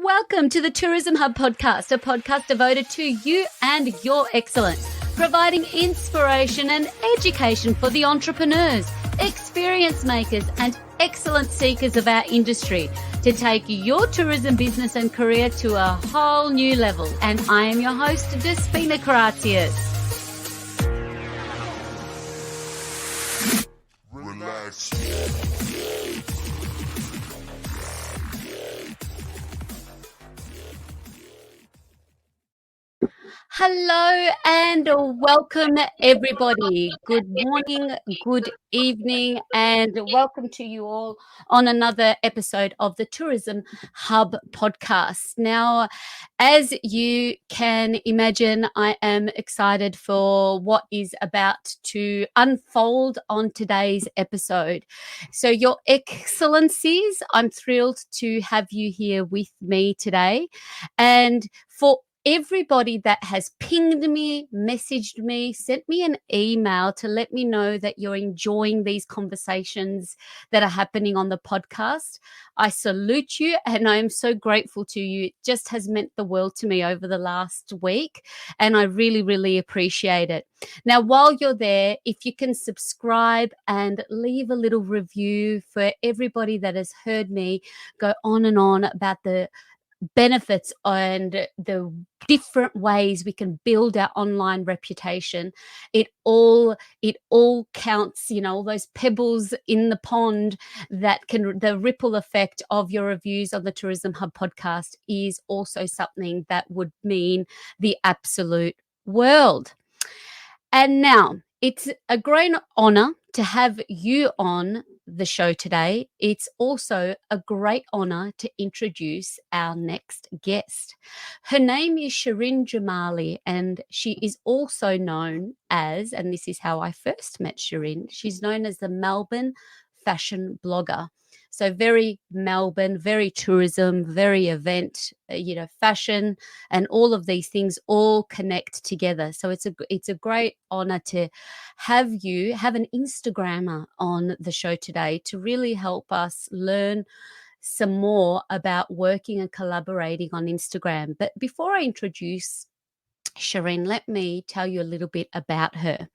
welcome to the Tourism Hub podcast, a podcast devoted to you and your excellence, providing inspiration and education for the entrepreneurs, experience makers, and excellent seekers of our industry to take your tourism business and career to a whole new level. And I am your host, Despina Karatius. Relax. Hello and welcome everybody. Good morning, good evening, and welcome to you all on another episode of the Tourism Hub podcast. Now, as you can imagine, I am excited for what is about to unfold on today's episode. So, Your Excellencies, I'm thrilled to have you here with me today. And for everybody that has pinged me, messaged me, sent me an email to let me know that you're enjoying these conversations that are happening on the podcast, I salute you and I am so grateful to you. It just has meant the world to me over the last week and I really, really appreciate it. Now, while you're there, if you can subscribe and leave a little review for everybody that has heard me go on and on about the benefits and the different ways we can build our online reputation. It all counts, all those pebbles in the pond that the ripple effect of your reviews on the Tourism Hub podcast is also something that would mean the absolute world. And now it's a great honor to have you on the show today. It's also a great honor to introduce our next guest. Her name is Shirin Jamali, and she is also known as, and this is how I first met Shirin, she's known as the Melbourne fashion blogger. So very Melbourne, very tourism, very event, fashion, and all of these things all connect together. So it's a great honor to have an Instagrammer on the show today to really help us learn some more about working and collaborating on Instagram. But before I introduce Shirin, let me tell you a little bit about her.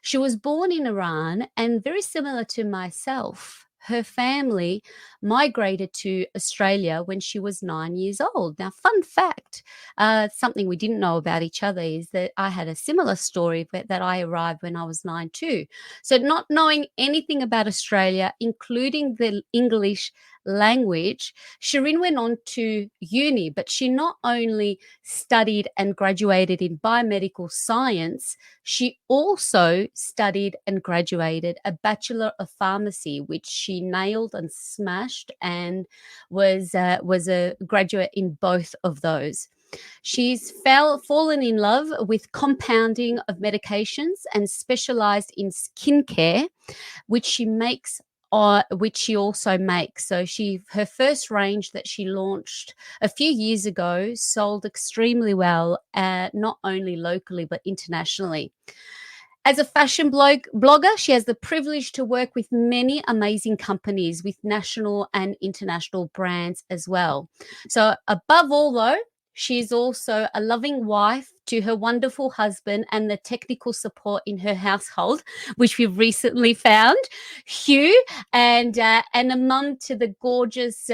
She was born in Iran, and very similar to myself, her family migrated to Australia when she was 9 years old. Now, fun fact, something we didn't know about each other is that I had a similar story, but that I arrived when I was 9 too. So not knowing anything about Australia, including the English language, Shirin went on to uni, but she not only studied and graduated in biomedical science, she also studied and graduated a Bachelor of Pharmacy, which she nailed and smashed, and was a graduate in both of those. She's fallen in love with compounding of medications and specialized in skincare, which she also makes. So her first range that she launched a few years ago sold extremely well, not only locally but internationally. As a fashion blogger, she has the privilege to work with many amazing companies with national and international brands as well. So above all, though, she's also a loving wife to her wonderful husband and the technical support in her household, which we've recently found, Hugh, and a mum to the gorgeous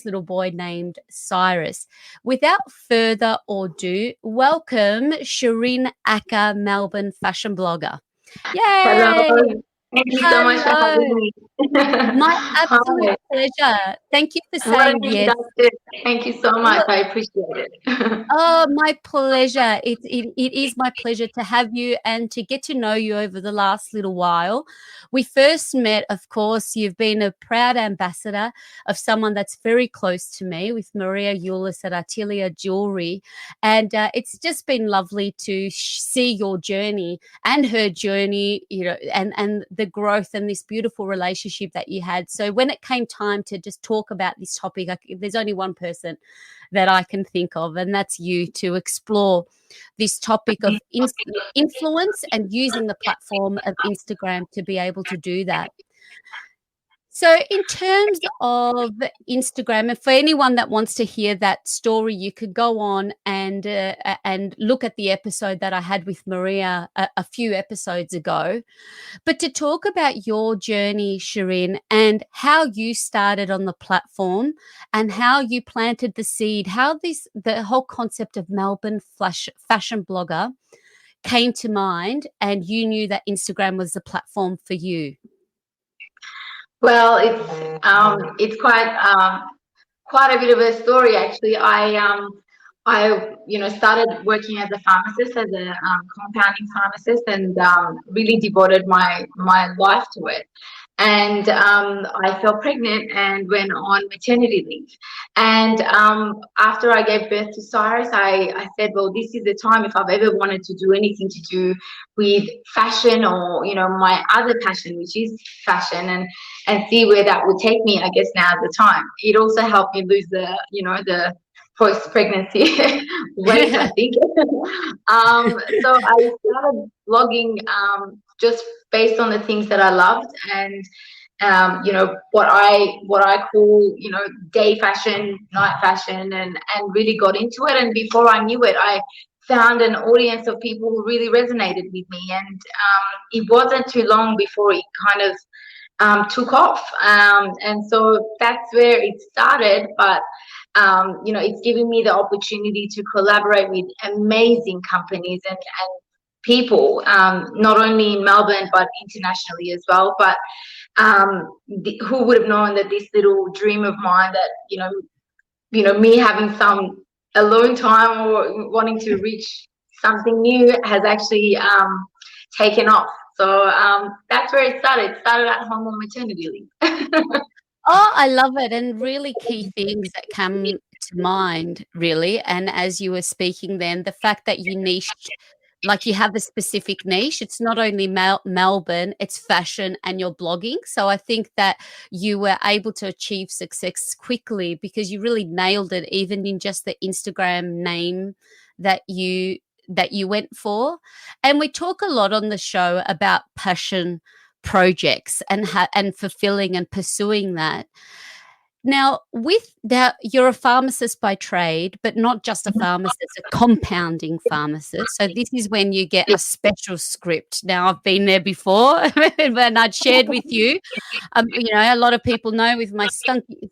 little boy named Cyrus. Without further ado, welcome Shirin Akka, Melbourne fashion blogger. Yay! Hello. Thank you so much for having me. My absolute pleasure. Thank you for saying yes. Thank you so much. I appreciate it. Oh, my pleasure. It is my pleasure to have you and to get to know you over the last little while. We first met, of course, you've been a proud ambassador of someone that's very close to me, with Maria Eulis at Artilia Jewelry. And it's just been lovely to see your journey and her journey, and the growth and this beautiful relationship that you had. So when it came time to just talk about this topic, there's only one person that I can think of, and that's you, to explore this topic of influence and using the platform of Instagram to be able to do that. So, in terms of Instagram, and for anyone that wants to hear that story, you could go on and look at the episode that I had with Maria a few episodes ago. But to talk about your journey, Shirin, and how you started on the platform and how you planted the seed, how the whole concept of Melbourne fashion blogger came to mind, and you knew that Instagram was the platform for you. Well, it's quite a bit of a story actually. I started working as a pharmacist, as a compounding pharmacist, and really devoted my life to it. And I fell pregnant and went on maternity leave. And after I gave birth to Cyrus, I said, well, this is the time, if I've ever wanted to do anything to do with fashion, or my other passion, which is fashion, and see where that would take me. I guess now is the time. It also helped me lose the post-pregnancy weight, I think. So I started blogging just based on the things that I loved, and what I call day fashion, night fashion, and really got into it. And before I knew it, I found an audience of people who really resonated with me, and it wasn't too long before it kind of took off, and so that's where it started. But it's given me the opportunity to collaborate with amazing companies and people, not only in Melbourne but internationally as well. But who would have known that this little dream of mine, that me having some alone time or wanting to reach something new, has actually taken off. So that's where it started. It started at home on maternity leave. Oh, I love it. And really key things that come to mind, really. And as you were speaking then, the fact that you niched, like you have a specific niche. It's not only Melbourne, it's fashion and your blogging. So I think that you were able to achieve success quickly because you really nailed it, even in just the Instagram name that you went for. And we talk a lot on the show about passion projects and fulfilling and pursuing that. Now, with that, you're a pharmacist by trade, but not just a pharmacist, a compounding pharmacist. So this is when you get a special script. Now, I've been there before, and I'd shared with you. A lot of people know with my funky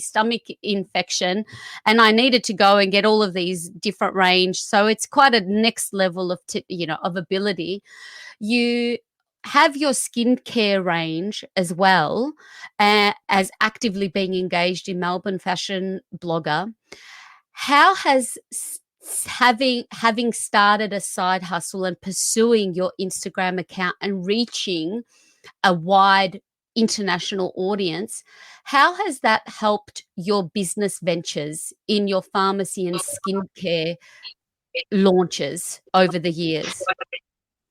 stomach infection, and I needed to go and get all of these different range. So it's quite a next level of of ability. You have your skincare range as well, as actively being engaged in Melbourne fashion blogger. How has having started a side hustle and pursuing your Instagram account and reaching a wide international audience, how has that helped your business ventures in your pharmacy and skincare launches over the years?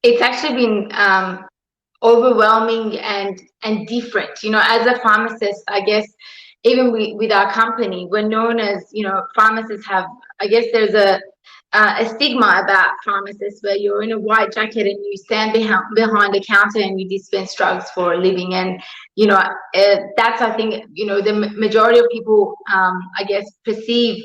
It's actually been overwhelming and different. As a pharmacist, I guess even with our company, we're known as, pharmacists have, I guess there's a stigma about pharmacists where you're in a white jacket and you stand behind a counter and you dispense drugs for a living. And that's, I think, the majority of people, I guess, perceive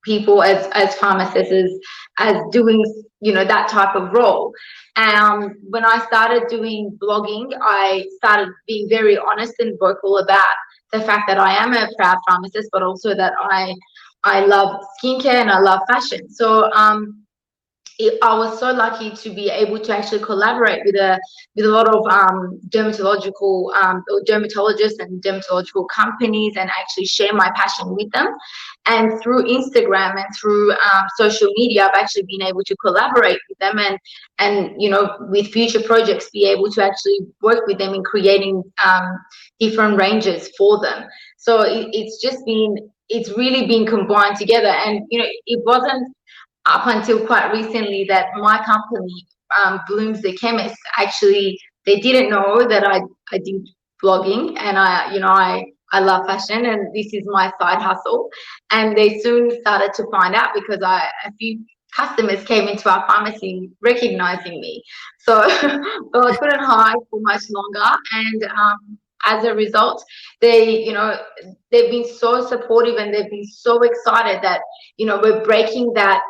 people as pharmacists as doing that type of role. When I started doing blogging, I started being very honest and vocal about the fact that I am a proud pharmacist, but also that I love skincare and I love fashion. So I was so lucky to be able to actually collaborate with a lot of dermatological or dermatologists and dermatological companies, and actually share my passion with them. And through Instagram and through social media, I've actually been able to collaborate with them, and with future projects, be able to actually work with them in creating different ranges for them. So it's really been combined together. And it wasn't up until quite recently that my company, Bloom's the Chemist, actually, they didn't know that I did blogging, and I love fashion, and this is my side hustle. And they soon started to find out, because a few customers came into our pharmacy recognizing me. So well, I couldn't hide for much longer, and as a result, they, they've been so supportive and they've been so excited that, we're breaking that,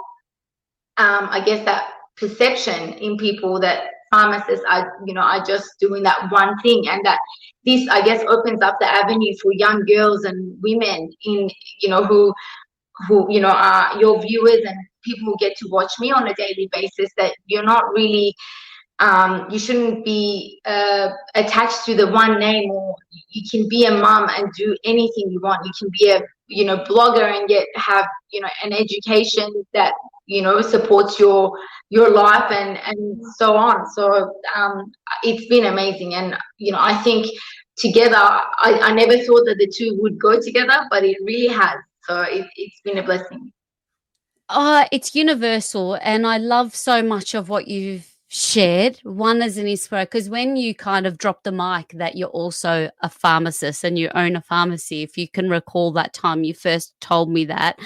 I guess, that perception in people that pharmacists are, are just doing that one thing, and that this, I guess, opens up the avenue for young girls and women in, are your viewers and people who get to watch me on a daily basis, that you're not really, you shouldn't be attached to the one name, or you can be a mom and do anything you want. You can be a, blogger and yet have, an education that, supports your life, and so on. So it's been amazing. And, I think together, I never thought that the two would go together, but it really has. So it's been a blessing. It's universal, and I love so much of what you've shared. One as an inspiration, because when you kind of drop the mic that you're also a pharmacist and you own a pharmacy, if you can recall that time you first told me that,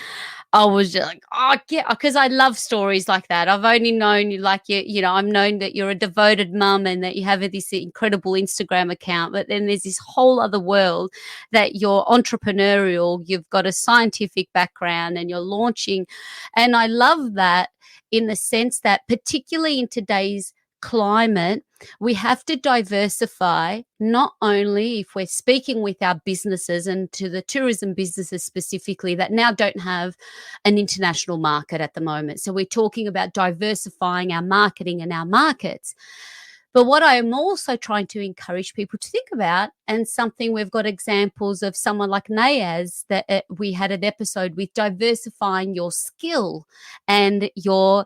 I was just like, oh, yeah, because I love stories like that. I've only known you, like, I've known that you're a devoted mum and that you have this incredible Instagram account, but then there's this whole other world that you're entrepreneurial, you've got a scientific background and you're launching. And I love that in the sense that, particularly in today's climate, we have to diversify, not only if we're speaking with our businesses and to the tourism businesses specifically that now don't have an international market at the moment. So we're talking about diversifying our marketing and our markets. But what I am also trying to encourage people to think about, and something we've got examples of someone like Nayaz that we had an episode with, diversifying your skill and your,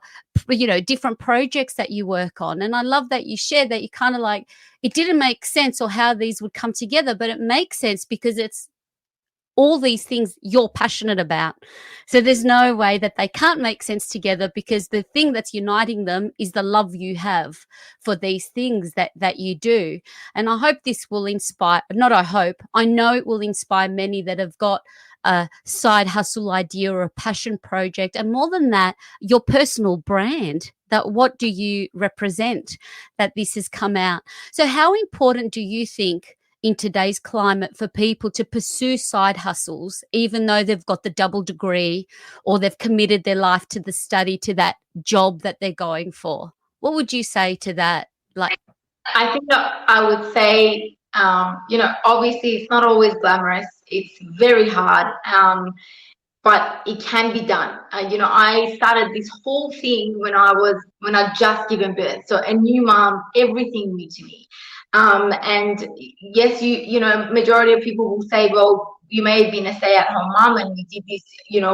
different projects that you work on. And I love that you shared that you kind of like, it didn't make sense or how these would come together, but it makes sense because it's all these things you're passionate about. So there's no way that they can't make sense together, because the thing that's uniting them is the love you have for these things that you do. And I hope this will inspire, not I hope, I know it will inspire many that have got a side hustle idea or a passion project. And more than that, your personal brand, that what do you represent, that this has come out. So how important do you think in today's climate for people to pursue side hustles, even though they've got the double degree or they've committed their life to the study, to that job that they're going for? What would you say to that? Like, I think that I would say, obviously it's not always glamorous. It's very hard, but it can be done. I started this whole thing when I just given birth. So a new mom, everything new to me. And yes, majority of people will say, well, you may have been a stay-at-home mom and you did this,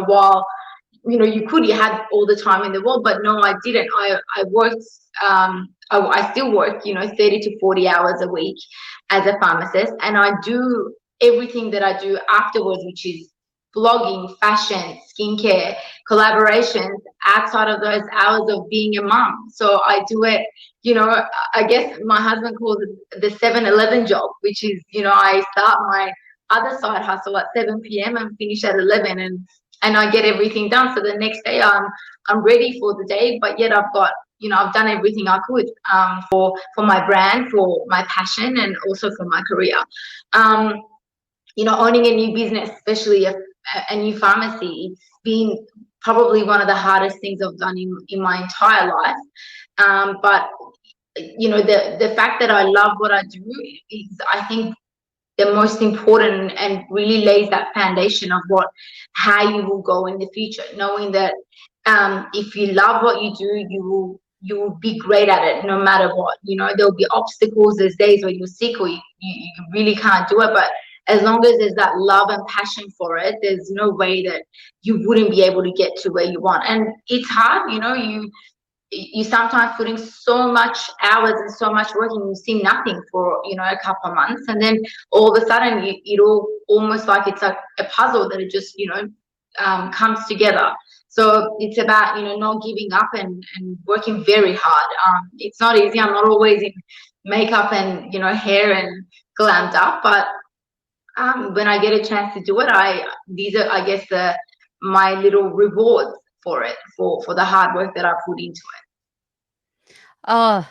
while, you had all the time in the world, but no, I didn't. I worked, I still work, 30 to 40 hours a week as a pharmacist, and I do everything that I do afterwards, which is blogging, fashion, skincare, collaborations outside of those hours of being a mom. So I do it, I guess my husband calls it the 7-Eleven job, which is, I start my other side hustle at 7 p.m. and finish at 11, and I get everything done. So the next day I'm ready for the day, but yet I've got, I've done everything I could for my brand, for my passion, and also for my career. Owning a new business, especially a new pharmacy, it's been probably one of the hardest things I've done in my entire life. But the fact that I love what I do is, I think, the most important, and really lays that foundation of how you will go in the future, knowing that if you love what you do, you will be great at it no matter what. There'll be obstacles, there's days where you're sick or you really can't do it, but as long as there's that love and passion for it, there's no way that you wouldn't be able to get to where you want. And it's hard, you sometimes put in so much hours and so much work, and you see nothing for a couple of months, and then all of a sudden it all almost like it's like a puzzle that it just comes together. So it's about not giving up and working very hard. It's not easy. I'm not always in makeup and hair and glammed up, but when I get a chance to do it, these are, I guess, my little rewards for it, for the hard work that I put into it. oh,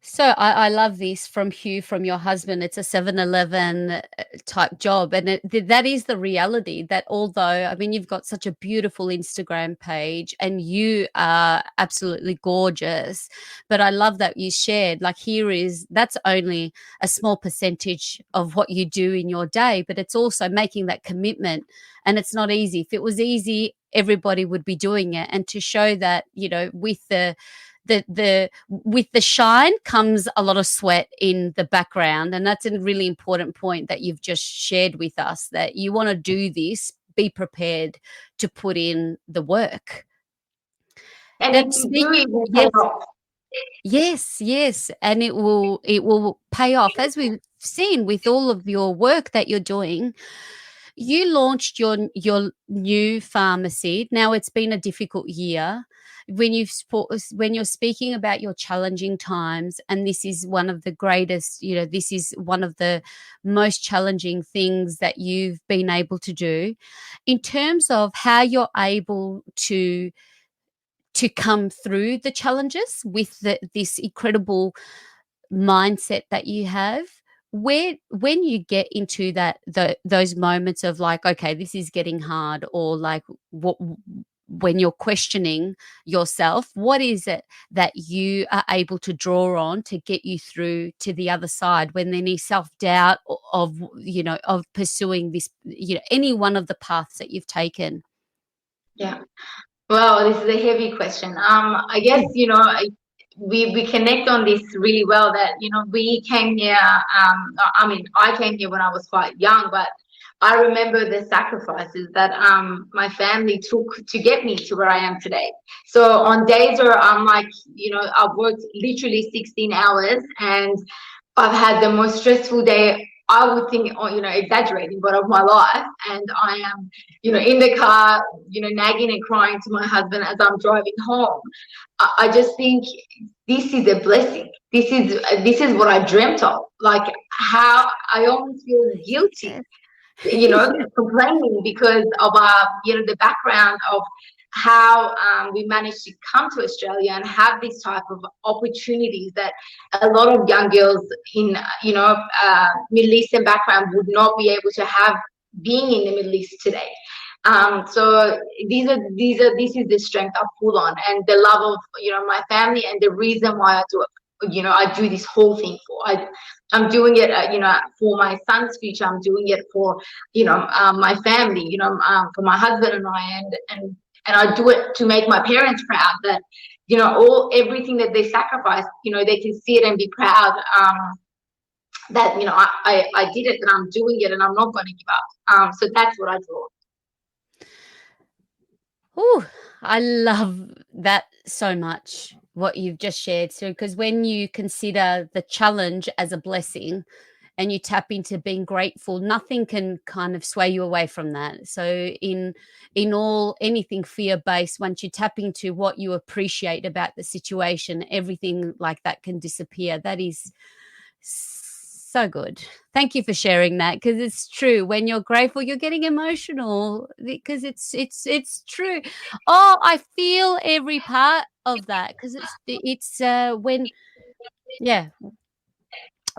So I love this from Hugh, from your husband. It's a 7-Eleven type job. And that is the reality that although, I mean, you've got such a beautiful Instagram page and you are absolutely gorgeous. But I love that you shared, like, that's only a small percentage of what you do in your day, but it's also making that commitment. And it's not easy. If it was easy, everybody would be doing it. And to show that, with the with the shine comes a lot of sweat in the background, and that's a really important point that you've just shared with us, that you want to do this, be prepared to put in the work. And Now if you speak do, it will pay Yes, off. yes, and it will pay off, as we've seen with all of your work that you're doing. You launched your new pharmacy. Now it's been a difficult year. When you're speaking about your challenging times, and this is one of the greatest, this is one of the most challenging things that you've been able to do, in terms of how you're able to come through the challenges with this incredible mindset that you have. When you get into those moments of like, okay, this is getting hard, or like what, when you're questioning yourself, what is it that you are able to draw on to get you through to the other side, when any self-doubt of pursuing this, any one of the paths that you've taken? Yeah. Well, this is a heavy question. I guess, we connect on this really well, that, we came here. I mean, I came here when I was quite young, but I remember the sacrifices that my family took to get me to where I am today. So on days where I'm like, I've worked literally 16 hours and I've had the most stressful day, I would think, exaggerating, but of my life. And I am, in the car, nagging and crying to my husband as I'm driving home. I just think this is a blessing. This is what I dreamt of. Like, how I almost feel guilty, complaining because of the background of how we managed to come to Australia and have these type of opportunities that a lot of young girls in Middle Eastern background would not be able to have, being in the Middle East today. So this is the strength I pull on, and the love of my family, and the reason why I do it. I do this whole thing for. I'm doing it, for my son's future. I'm doing it for, my family, for my husband and I, and I do it to make my parents proud, that, everything that they sacrificed, they can see it and be proud, that, I did it, and I'm doing it, and I'm not going to give up. So that's what I draw. Oh, I love that so much, what you've just shared. So, because when you consider the challenge as a blessing and you tap into being grateful, nothing can kind of sway you away from that. So, in all anything fear based, once you tap into what you appreciate about the situation, everything like that can disappear. That is so good. Thank you for sharing that, because it's true. When you're grateful, you're getting emotional, because it's true. Oh, I feel every part of that, because it's when, yeah,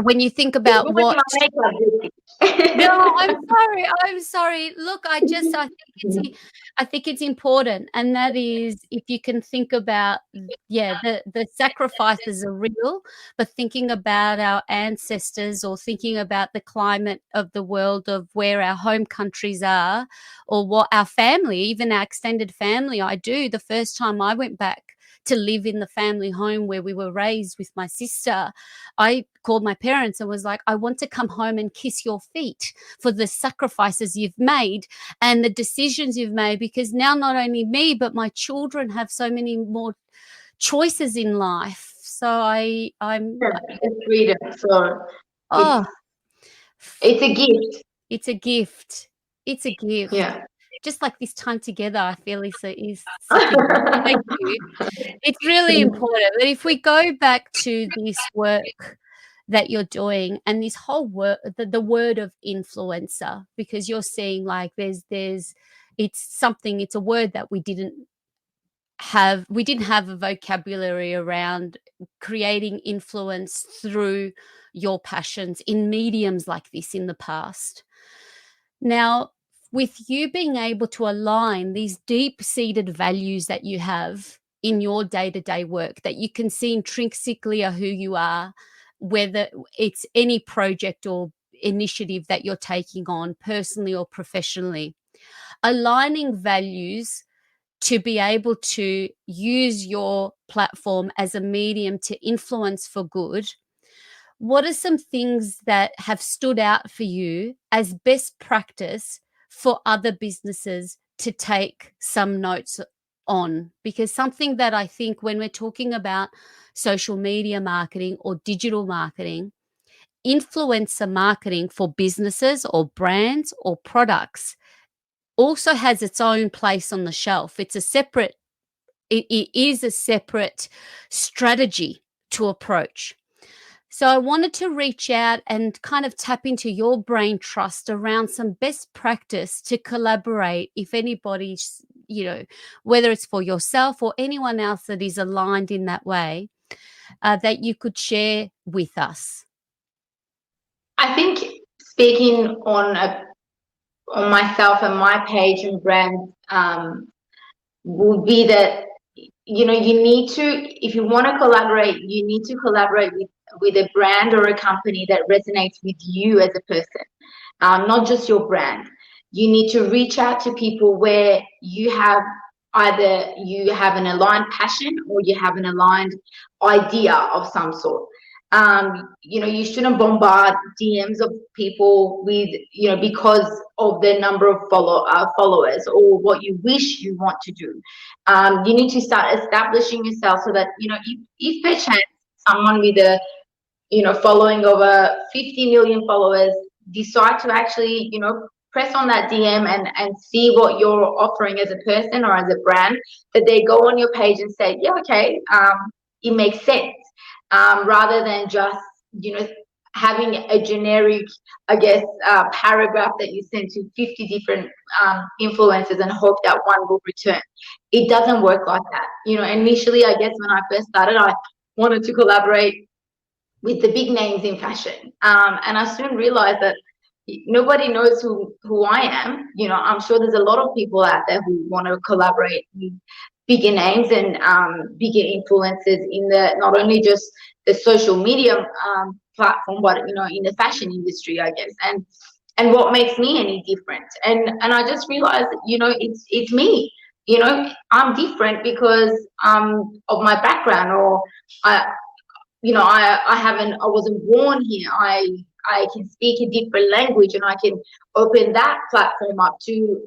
when you think It about ruined what. my makeup. No, I'm Guilty. sorry. I'm sorry. Look, I think it's important, and that is, if you can think about, yeah, the sacrifices are real, but thinking about our ancestors, or thinking about the climate of the world, of where our home countries are, or what our family, even our extended family. I do. The first time I went back to live in the family home where we were raised with my sister, I called my parents and was like, I want to come home and kiss your feet for the sacrifices you've made and the decisions you've made, because now not only me, but my children have so many more choices in life. So It's freedom. So oh, it's it's a gift. it's a gift. It's a gift. Yeah. Just like this time together, I feel is such a gift. Thank you. It's really important that if we go back to this work that you're doing, and this whole word, the word of influencer, because you're seeing like there's it's something, it's a word that we didn't didn't have a vocabulary around creating influence through your passions in mediums like this in the past. Now, with you being able to align these deep-seated values that you have in your day-to-day work, that you can see intrinsically are who you are, whether it's any project or initiative that you're taking on personally or professionally, aligning values to be able to use your platform as a medium to influence for good. What are some things that have stood out for you as best practice for other businesses to take some notes on? Because something that I think when we're talking about social media marketing or digital marketing, influencer marketing for businesses or brands or products also has its own place on the shelf. It is a separate strategy to approach. So I wanted to reach out and kind of tap into your brain trust around some best practice to collaborate if anybody's, whether it's for yourself or anyone else that is aligned in that way, that you could share with us. I think speaking on myself and my page and brand would be that you need to, if you want to collaborate, you need to collaborate with a brand or a company that resonates with you as a person, not just your brand. You need to reach out to people where you have either you have an aligned passion or you have an aligned idea of some sort. You shouldn't bombard DMs of people with, because of the number of followers or what you wish you want to do. You need to start establishing yourself so that, if perchance someone with a, following over 50 million followers decide to actually, press on that DM and see what you're offering as a person or as a brand, that they go on your page and say, yeah, okay, it makes sense. Rather than just, having a generic, I guess, paragraph that you send to 50 different influencers and hope that one will return. It doesn't work like that. Initially, I guess when I first started, I wanted to collaborate with the big names in fashion. And I soon realized that nobody knows who I am. I'm sure there's a lot of people out there who want to collaborate with bigger names and bigger influencers in the, not only just the social media platform, but in the fashion industry, I guess. And what makes me any different? And I just realized, it's me. I'm different because of my background, or I wasn't born here. I can speak a different language, and I can open that platform up to,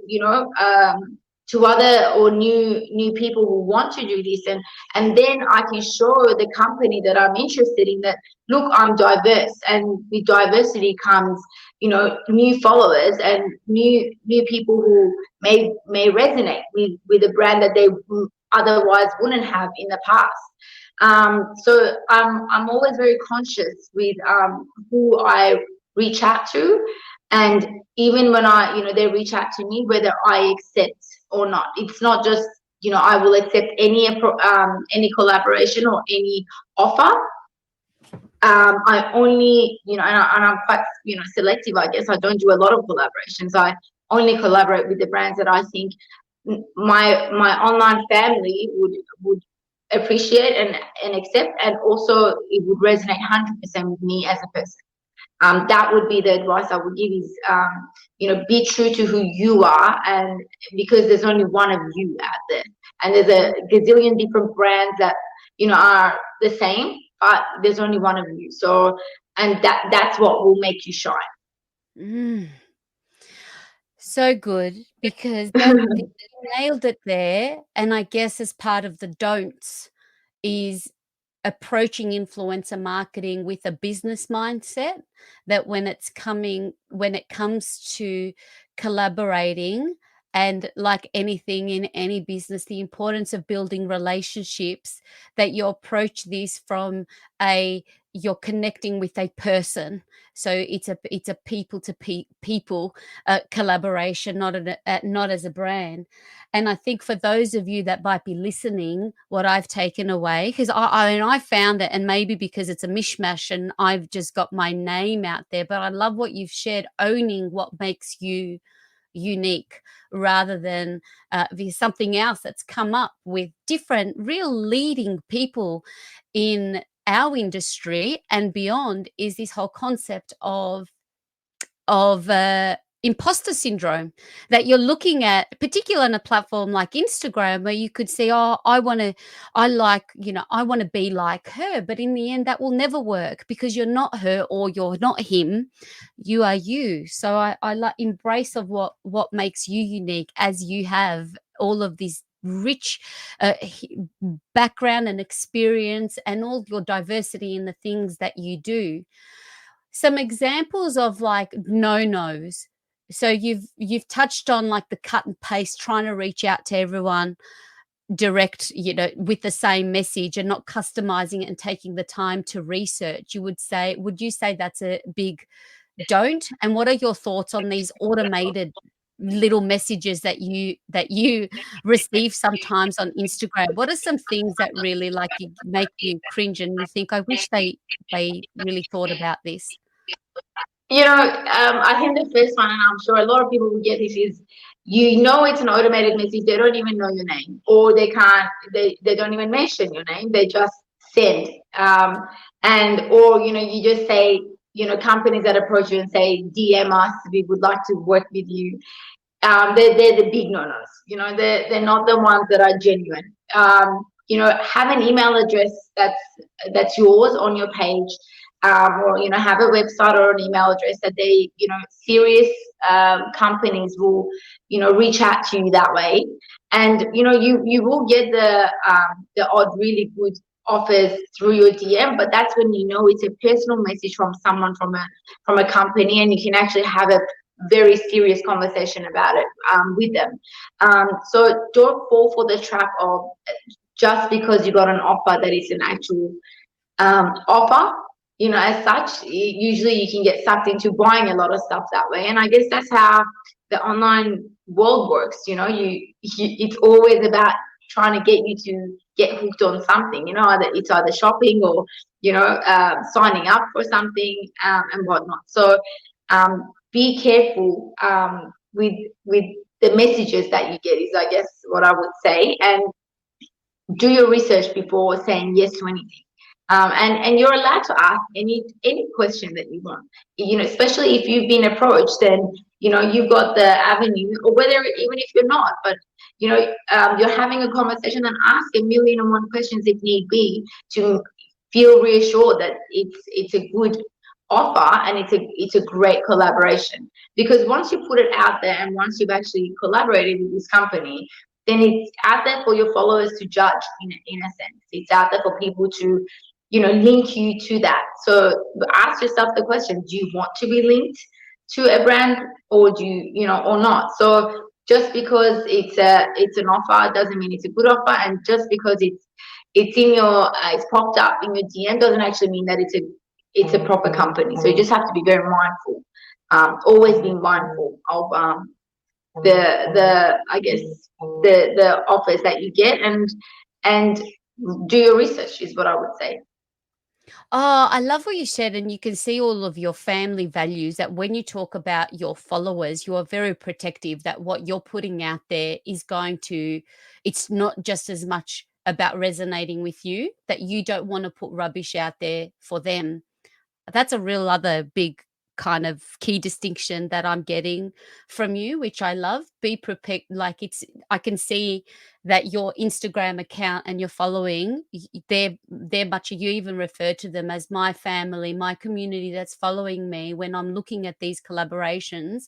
to other or new people who want to do this, and then I can show the company that I'm interested in that, look, I'm diverse, and with diversity comes, new followers and new people who may resonate with a brand that they otherwise wouldn't have in the past. So I'm always very conscious with who I reach out to, and even when they reach out to me, whether I accept or not. It's not just, I will accept any collaboration or any offer. I only, and I'm quite, selective, I guess. I don't do a lot of collaborations. I only collaborate with the brands that I think my online family would appreciate and accept, and also it would resonate 100% with me as a person. That would be the advice I would give is, be true to who you are, and because there's only one of you out there, and there's a gazillion different brands that, are the same, but there's only one of you. So, and that's what will make you shine. So good, because you nailed it there. And I guess as part of the don'ts is approaching influencer marketing with a business mindset, that when it comes to collaborating, and like anything in any business, the importance of building relationships, that you approach this from a you're connecting with a person. So it's a people to people collaboration, not as a brand. And I think for those of you that might be listening, what I've taken away, because I found it, and maybe because it's a mishmash and I've just got my name out there, but I love what you've shared, owning what makes you unique rather than there's something else that's come up with different real leading people in our industry and beyond, is this whole concept of imposter syndrome that you're looking at, particularly on a platform like Instagram, where you could see, oh, I want to be like her, but in the end that will never work because you're not her or you're not him, you are you. So I like embrace of what makes you unique, as you have all of this rich background and experience and all your diversity in the things that you do. Some examples of like no-nos. So you've touched on like the cut and paste, trying to reach out to everyone direct, with the same message and not customizing it and taking the time to research. Would you say that's a big don't? And what are your thoughts on these automated little messages that you receive sometimes on Instagram? What are some things that really like you make you cringe and you think, I wish they really thought about this? I think the first one, and I'm sure a lot of people will get this, is it's an automated message. They don't even know your name, or they don't even mention your name. They just send. Or you just say, companies that approach you and say, DM us, we would like to work with you. They're the big no-nos. They're not the ones that are genuine. Have an email address that's yours on your page, or have a website or an email address that they, serious companies will, reach out to you that way, and you will get the odd really good offers through your DM, but that's when it's a personal message from someone from a company, and you can actually have a very serious conversation about it with them. So don't fall for the trap of just because you got an offer that is an actual offer. As such, usually you can get sucked into buying a lot of stuff that way. And I guess that's how the online world works. It's always about trying to get you to get hooked on something. Either shopping or signing up for something and whatnot. So be careful with the messages that you get, is I guess what I would say, and do your research before saying yes to anything. And you're allowed to ask any question that you want. Especially if you've been approached, then you've got the avenue, or whether even if you're not, but you're having a conversation, and ask a million and one questions if need be, to feel reassured that it's a good offer and it's a great collaboration. Because once you put it out there and once you've actually collaborated with this company, then it's out there for your followers to judge. In a sense, it's out there for people to link you to that. So ask yourself the question: do you want to be linked to a brand, or do you or not? So just because it's an offer doesn't mean it's a good offer, and just because it's in your it's popped up in your DM doesn't actually mean that it's a proper company. So you just have to be very mindful. Always be mindful of the I guess the offers that you get, and do your research, is what I would say. Oh, I love what you said, and you can see all of your family values, that when you talk about your followers, you are very protective, that what you're putting out there is it's not just as much about resonating with you, that you don't want to put rubbish out there for them. That's a real other big kind of key distinction that I'm getting from you, which I love. Be prepared. Like I can see that your Instagram account and your following, they're much, you even refer to them as my family, my community that's following me. When I'm looking at these collaborations,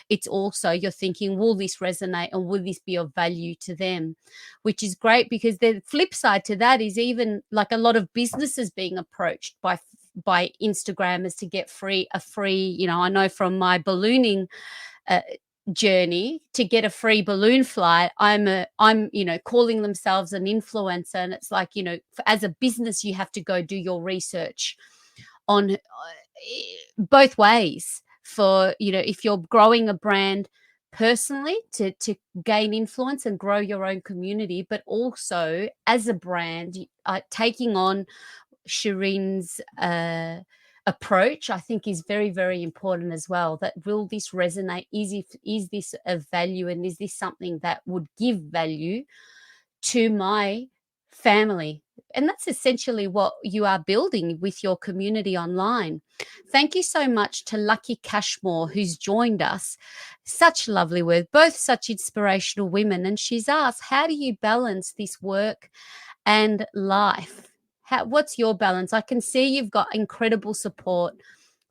it's also, you're thinking, will this resonate and will this be of value to them? Which is great, because the flip side to that is even like a lot of businesses being approached by Instagrammers to get a free, I know from my ballooning journey, to get a free balloon flight, I'm calling themselves an influencer, and it's like, as a business you have to go do your research. on both ways for, if you're growing a brand personally to gain influence and grow your own community, but also as a brand, taking on Shirin's approach, I think is very, very important as well. That will this resonate? Is this of value, and is this something that would give value to my family? And that's essentially what you are building with your community online. Thank you so much to Lucky Cashmore, who's joined us. Such lovely words, both such inspirational women. And she's asked, how do you balance this work and life? What's your balance? I can see you've got incredible support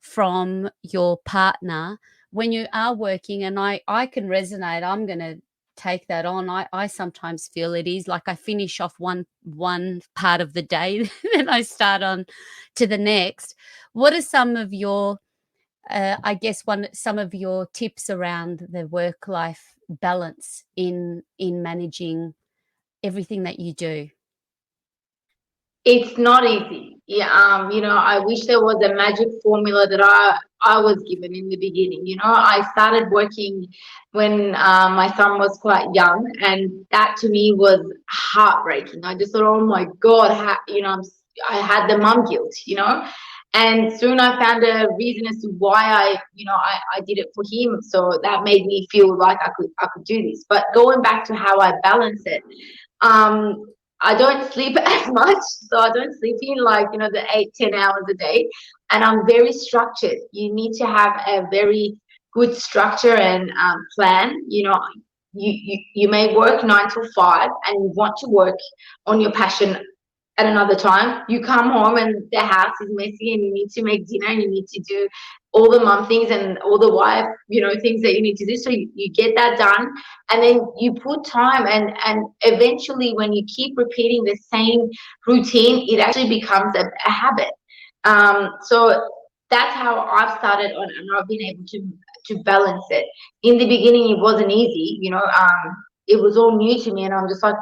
from your partner when you are working, and I can resonate. I'm going to take that on. I sometimes feel it is like I finish off one part of the day, then I start on to the next. What are some of your some of your tips around the work-life balance in managing everything that you do? It's not easy. Yeah, I wish there was a magic formula that I was given in the beginning. I started working when my son was quite young, and that to me was heartbreaking. I just thought, oh my God, I had the mum guilt, and soon I found a reason as to why I did it for him. So that made me feel like I could do this. But going back to how I balance it, I don't sleep as much, so I don't sleep in like, the 8-10 hours a day. And I'm very structured. You need to have a very good structure and plan. You may work 9 to 5 and you want to work on your passion at another time. You come home and the house is messy and you need to make dinner and you need to do all the mum things and all the wife, things that you need to do. So you get that done, and then you put time, and eventually when you keep repeating the same routine, it actually becomes a habit. So that's how I've started on, and I've been able to balance it. In the beginning, it wasn't easy, it was all new to me, and I'm just like,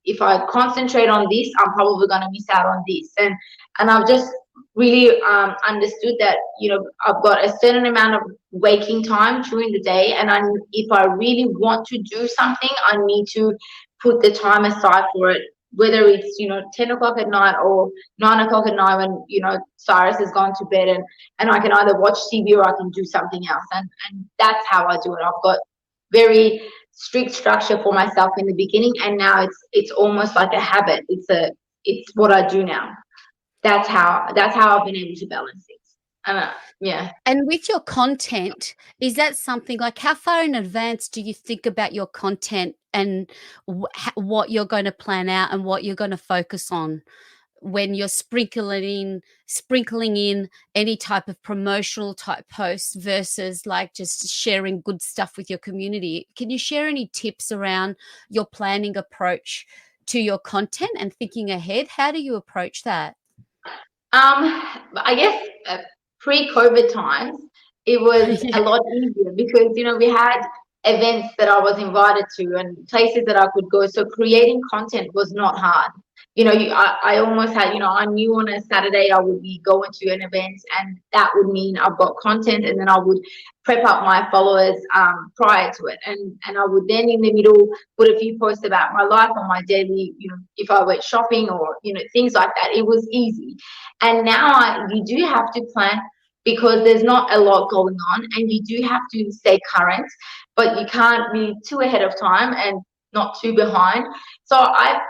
if I concentrate on this, I'm probably going to miss out on this. And I've just really understood that, I've got a certain amount of waking time during the day. And if I really want to do something, I need to put the time aside for it, whether it's, 10 o'clock at night or 9 o'clock at night when, Cyrus has gone to bed, and I can either watch TV or I can do something else. And that's how I do it. I've got very strict structure for myself in the beginning, and now it's almost like a habit. It's what I do now. That's how I've been able to balance things. Yeah. And with your content, is that something like, how far in advance do you think about your content and what you're going to plan out and what you're going to focus on when you're sprinkling in any type of promotional type posts versus like just sharing good stuff with your community? Can you share any tips around your planning approach to your content and thinking ahead? How do you approach that? I guess pre-COVID times, it was a lot easier because, we had events that I was invited to and places that I could go. So creating content was not hard. I almost had, I knew on a Saturday I would be going to an event, and that would mean I've got content, and then I would prep up my followers prior to it. And I would then in the middle put a few posts about my life on my daily, if I went shopping or, things like that. It was easy. And now you do have to plan because there's not a lot going on, and you do have to stay current, but you can't be too ahead of time and not too behind. So I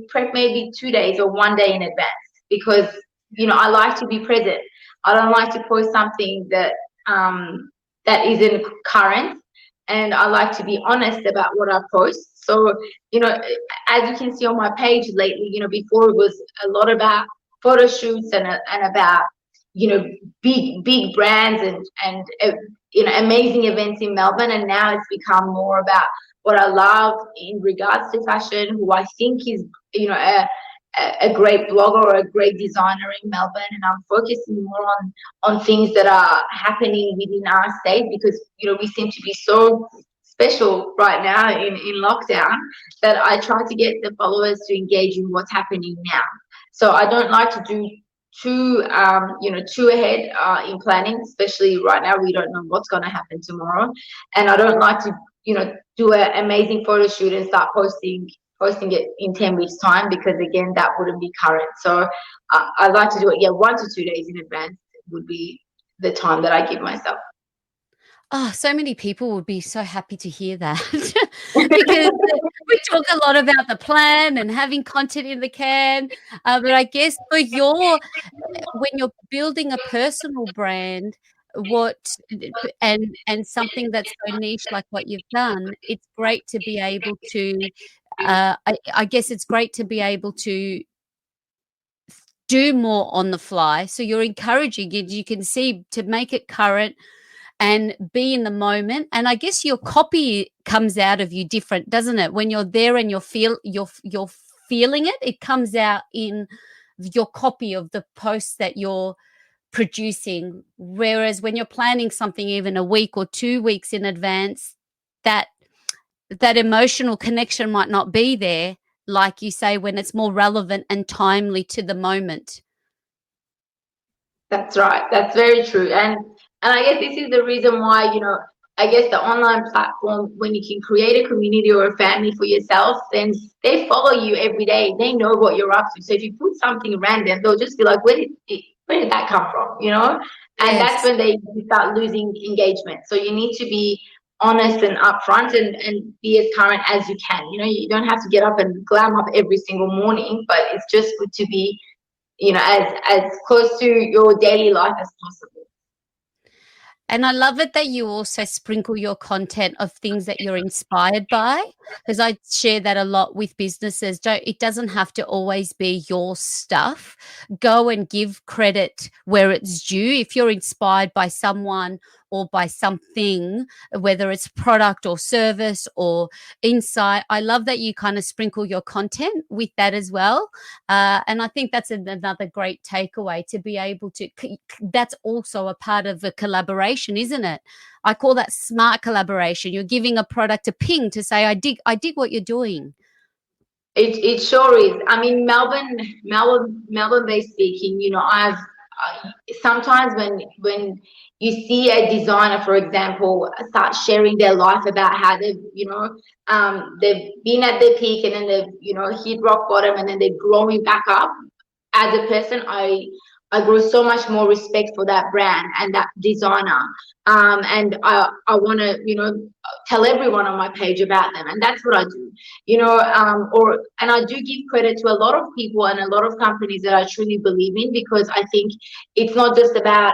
prep maybe 2 days or 1 day in advance because, I like to be present. I don't like to post something that isn't current, and I like to be honest about what I post. So, as you can see on my page lately, before it was a lot about photo shoots and about, big brands and amazing events in Melbourne. And now it's become more about what I love in regards to fashion, who I think is, a great blogger or a great designer in Melbourne. And I'm focusing more on things that are happening within our state because, we seem to be so special right now in lockdown that I try to get the followers to engage in what's happening now. So I don't like to do too ahead in planning, especially right now. We don't know what's going to happen tomorrow, and I don't like to do an amazing photo shoot and start posting it in 10 weeks time, because again that wouldn't be current. So I like to do it 1 to 2 days in advance would be the time that I give myself. Oh, so many people would be so happy to hear that because we talk a lot about the plan and having content in the can. But I guess for when you're building a personal brand, what and something that's so niche like what you've done, it's great to be able to. I guess it's great to be able to do more on the fly. So you're encouraging it. You can see to make it current and be in the moment. And I guess your copy comes out of you different, doesn't it? When you're there and you're feeling it, it comes out in your copy of the posts that you're producing. Whereas when you're planning something even a week or 2 weeks in advance, that emotional connection might not be there, like you say, when it's more relevant and timely to the moment. That's right. That's very true. And I guess this is the reason why, I guess the online platform, when you can create a community or a family for yourself, then they follow you every day. They know what you're up to. So if you put something random, they'll just be like, where did that come from? And that's Yes. when they start losing engagement. So you need to be honest and upfront and be as current as you can. You don't have to get up and glam up every single morning, but it's just good to be as close to your daily life as possible. And I love it that you also sprinkle your content of things that you're inspired by, because I share that a lot with businesses. It doesn't have to always be your stuff. Go and give credit where it's due. If you're inspired by someone or by something, whether it's product or service or insight, I love that you kind of sprinkle your content with that as well. And I think that's another great takeaway, to be able to, that's also a part of a collaboration, isn't it? I call that smart collaboration. You're giving a product a ping to say, I dig what you're doing. It sure is. I mean, Melbourne based speaking, sometimes when you see a designer, for example, start sharing their life about how they've been at their peak, and then they've hit rock bottom, and then they're growing back up. As a person, I grew so much more respect for that brand and that designer. And I want to, tell everyone on my page about them. And that's what I do, and I do give credit to a lot of people and a lot of companies that I truly believe in, because I think it's not just about,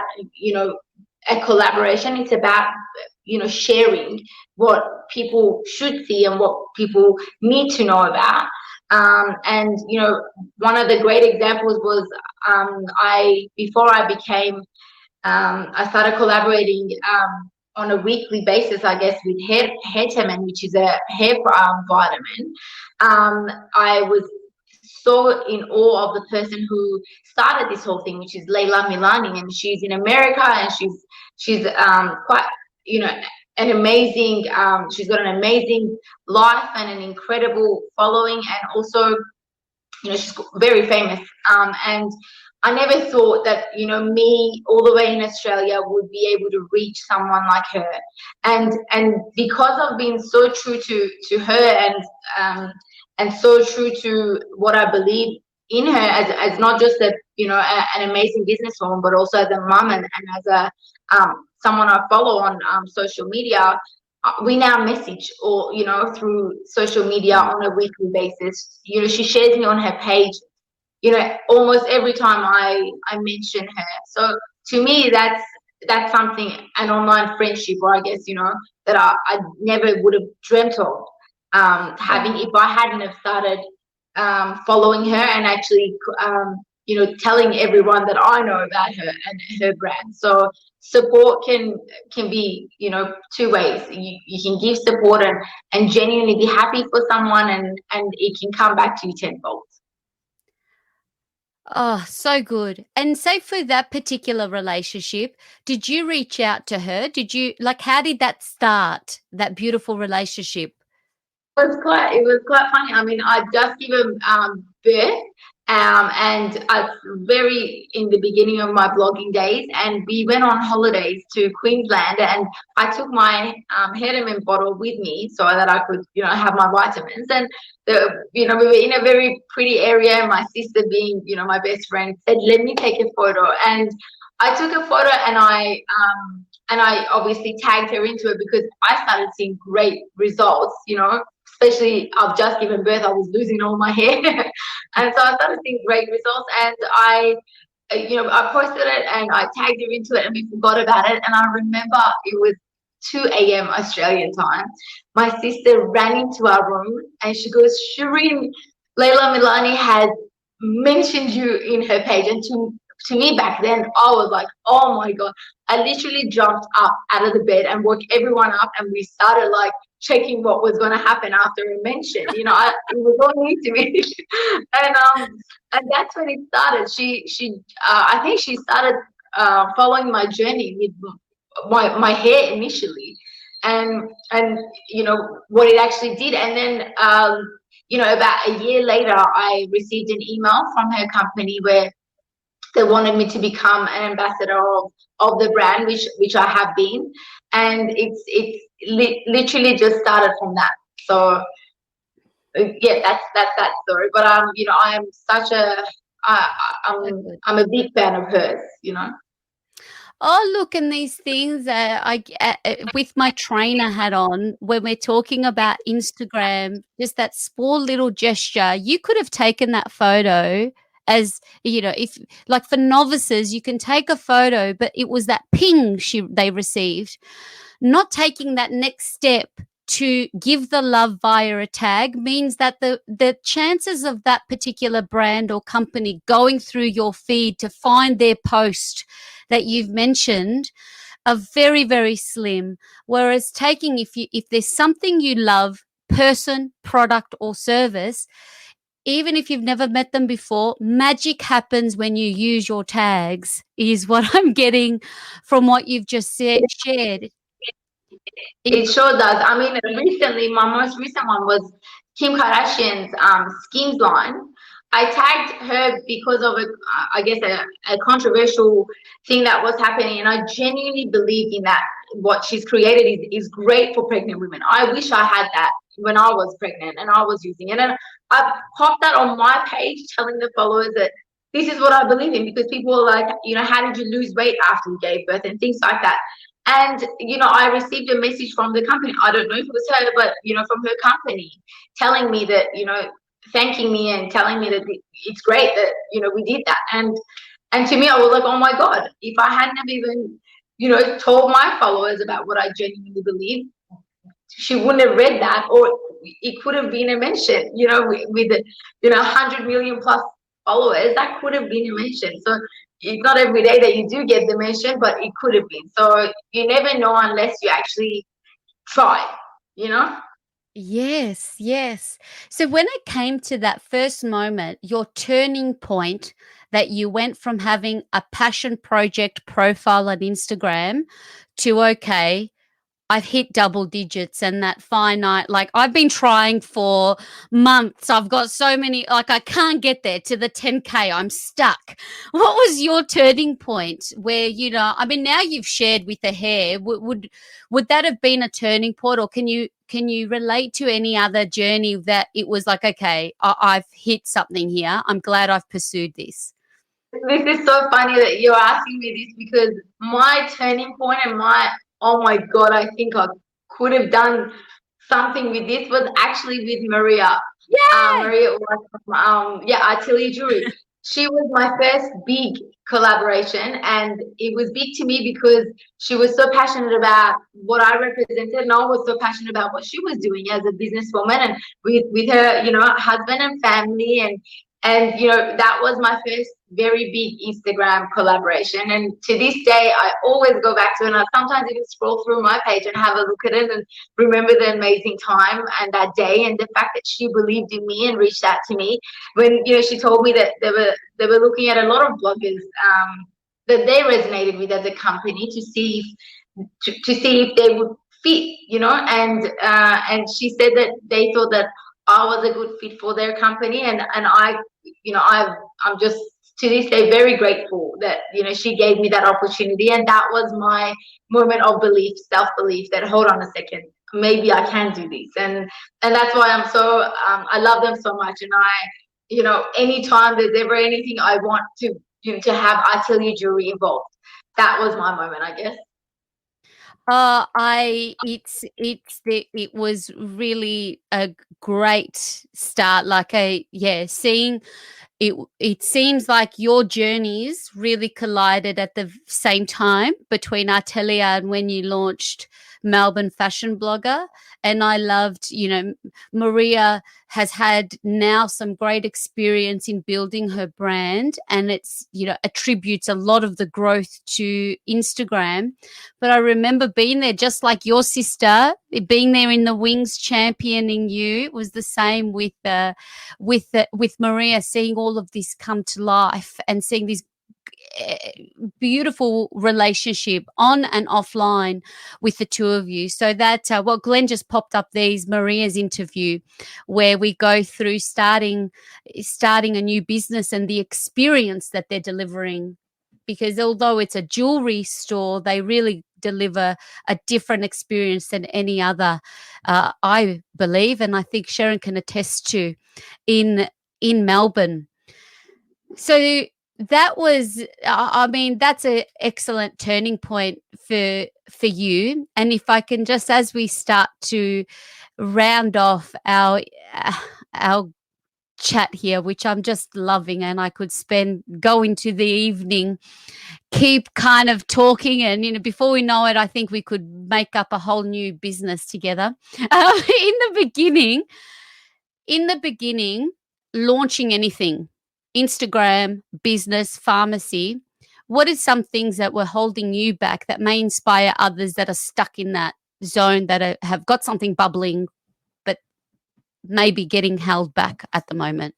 a collaboration. It's about, sharing what people should see and what people need to know about. And one of the great examples was before I became I started collaborating on a weekly basis, I guess, with Hair which is a hair vitamin. I was so in awe of the person who started this whole thing, which is Leila Milani, and she's in America, and she's quite, an amazing, she's got an amazing life and an incredible following, and also, she's very famous. And I never thought that, me all the way in Australia would be able to reach someone like her. And because of being so true to her, and so true to what I believe in her as not just an amazing businesswoman, but also as a mum, and as a someone I follow on social media. We now message, or through social media on a weekly basis. She shares me on her page, almost every time I mention her. So to me, that's something, an online friendship, or I guess, that I never would have dreamt of having, if I hadn't have started following her, and actually telling everyone that I know about her and her brand. So support can be, two ways. You can give support and genuinely be happy for someone, and it can come back to you tenfold. Oh, so good. And say for that particular relationship, did you reach out to her? How did that start, that beautiful relationship? It was quite funny. I mean, I just given birth, And very in the beginning of my blogging days, and we went on holidays to Queensland, and I took my Hedeman bottle with me so that I could, have my vitamins. And we were in a very pretty area, and my sister, being, my best friend, said, "Let me take a photo." And I took a photo, and I obviously tagged her into it because I started seeing great results, especially I've just given birth, I was losing all my hair. And so I started seeing great results, and I posted it and I tagged her into it, and we forgot about it. And I remember it was 2 a.m. Australian time. My sister ran into our room and she goes, "Shirin, Layla Milani has mentioned you in her page." And to me back then, I was like, "Oh my God." I literally jumped up out of the bed and woke everyone up, and we started like checking what was going to happen after a mention. It was all new to me. And that's when it started. I think she started following my journey with my hair initially, and what it actually did. And then about a year later, I received an email from her company where they wanted me to become an ambassador of the brand, which I have been. And it's literally just started from that. So yeah, that's that story. But I am such a I'm a big fan of hers. Oh, look, and these things, with my trainer hat on, when we're talking about Instagram, just that small little gesture, you could have taken that photo as, if like for novices, you can take a photo, but it was that ping they received. Not taking that next step to give the love via a tag means that the chances of that particular brand or company going through your feed to find their post that you've mentioned are very, very slim. Whereas if there's something you love, person, product, or service, even if you've never met them before, magic happens when you use your tags, is what I'm getting from what you've just shared. It sure does. I mean, recently, my most recent one was Kim Kardashian's Skims line. I tagged her because of I guess a controversial thing that was happening, and I genuinely believe in that. What she's created is great for pregnant women. I wish I had that when I was pregnant and I was using it. And I popped that on my page, telling the followers that this is what I believe in, because people are like, how did you lose weight after you gave birth and things like that. And, I received a message from the company. I don't know if it was her, but, from her company, telling me that, thanking me and telling me that it's great that, we did that. And to me, I was like, oh my God, if I hadn't have even, told my followers about what I genuinely believe, she wouldn't have read that, or it could have been a mention, with 100 million plus followers, that could have been a mention. So it's not every day that you do get the mention, but it could have been. So you never know unless you actually try. Yes, yes. So when it came to that first moment, your turning point, that you went from having a passion project profile on Instagram to, okay, I've hit double digits and that finite, like I've been trying for months. I've got so many, like I can't get there to the 10K. I'm stuck. What was your turning point where, I mean, now you've shared with the hair, would that have been a turning point, or can you relate to any other journey that it was like, okay, I've hit something here. I'm glad I've pursued this. This is so funny that you're asking me this, because my turning point and oh my God, I think I could have done something with this was actually with Maria. Yay! Maria was from, Atelier Jewelry. She was my first big collaboration, and it was big to me because she was so passionate about what I represented, and I was so passionate about what she was doing as a businesswoman, and with her, husband and family, and that was my first very big Instagram collaboration. And to this day, I always go back to it, and I sometimes even scroll through my page and have a look at it and remember the amazing time and that day, and the fact that she believed in me and reached out to me when she told me that they were looking at a lot of bloggers that they resonated with as a company to see if they would fit, and she said that they thought that I was a good fit for their company, and I'm just to this day very grateful that she gave me that opportunity, and that was my moment of belief, self belief, that hold on a second, maybe I can do this, and that's why I'm so I love them so much, and anytime there's ever anything I want to have atelier jewelry involved, that was my moment, I guess. It was really a great start. Seeing it seems like your journeys really collided at the same time between Atelier and when you launched Melbourne Fashion Blogger. And I loved, Maria has had now some great experience in building her brand, and it's, attributes a lot of the growth to Instagram. But I remember being there, just like your sister, being there in the wings championing you. It was the same with Maria, seeing all of this come to life and seeing this beautiful relationship on and offline with the two of you. So that Glenn just popped up these Maria's interview where we go through starting a new business and the experience that they're delivering, because although it's a jewelry store, they really deliver a different experience than any other, I believe, and I think Shirin can attest to, in Melbourne. So that was, that's an excellent turning point for you. And if I can just, as we start to round off our chat here, which I'm just loving, and I could go into the evening, keep kind of talking, and before we know it, I think we could make up a whole new business together. In the beginning, launching anything, Instagram, business, pharmacy, what are some things that were holding you back that may inspire others that are stuck in that zone, that have got something bubbling but maybe getting held back at the moment?